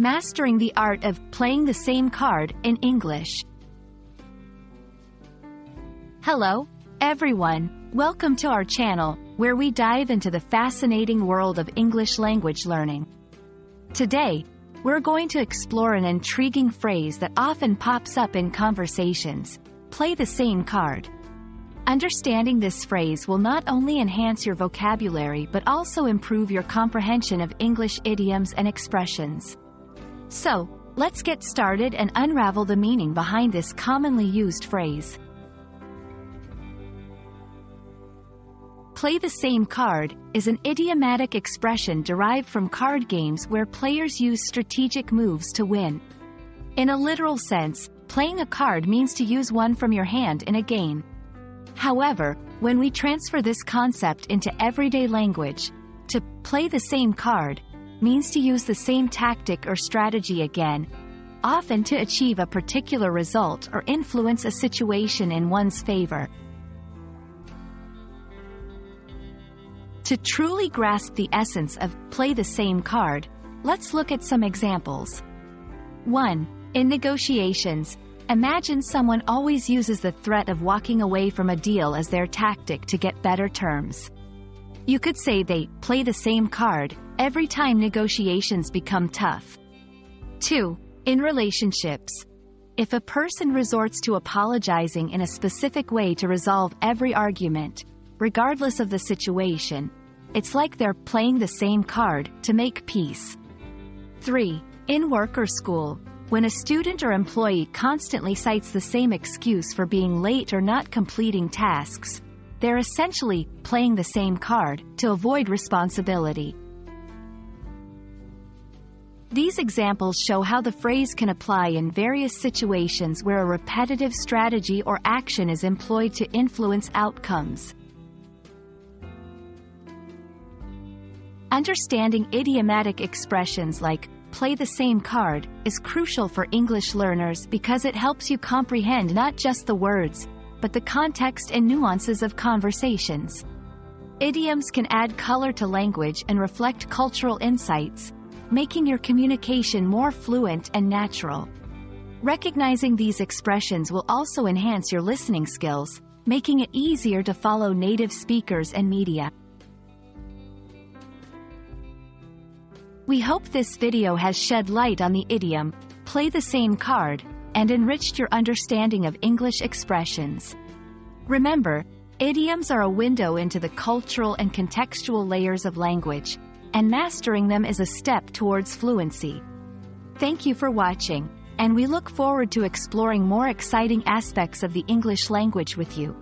Mastering the art of playing the same card in English. Hello, everyone. Welcome to our channel, where we dive into the fascinating world of English language learning. Today, we're going to explore an intriguing phrase that often pops up in conversations: play the same card. Understanding this phrase will not only enhance your vocabulary but also improve your comprehension of English idioms and expressions. So, let's get started and unravel the meaning behind this commonly used phrase. Play the same card is an idiomatic expression derived from card games where players use strategic moves to win. In a literal sense, playing a card means to use one from your hand in a game. However, when we transfer this concept into everyday language, to play the same card means to use the same tactic or strategy again, often to achieve a particular result or influence a situation in one's favor. To truly grasp the essence of play the same card, let's look at some examples. 1. In negotiations, imagine someone always uses the threat of walking away from a deal as their tactic to get better terms. You could say they play the same card every time negotiations become tough. 2. In relationships, if a person resorts to apologizing in a specific way to resolve every argument, regardless of the situation, it's like they're playing the same card to make peace. 3. In work or school, when a student or employee constantly cites the same excuse for being late or not completing tasks, they're essentially playing the same card to avoid responsibility. These examples show how the phrase can apply in various situations where a repetitive strategy or action is employed to influence outcomes. Understanding idiomatic expressions like play the same card is crucial for English learners because it helps you comprehend not just the words, but the context and nuances of conversations. Idioms can add color to language and reflect cultural insights, making your communication more fluent and natural. Recognizing these expressions will also enhance your listening skills, making it easier to follow native speakers and media. We hope this video has shed light on the idiom, play the same card, and enriched your understanding of English expressions. Remember, idioms are a window into the cultural and contextual layers of language, and mastering them is a step towards fluency. Thank you for watching, and we look forward to exploring more exciting aspects of the English language with you.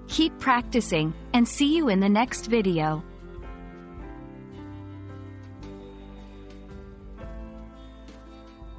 Keep practicing, and see you in the next video.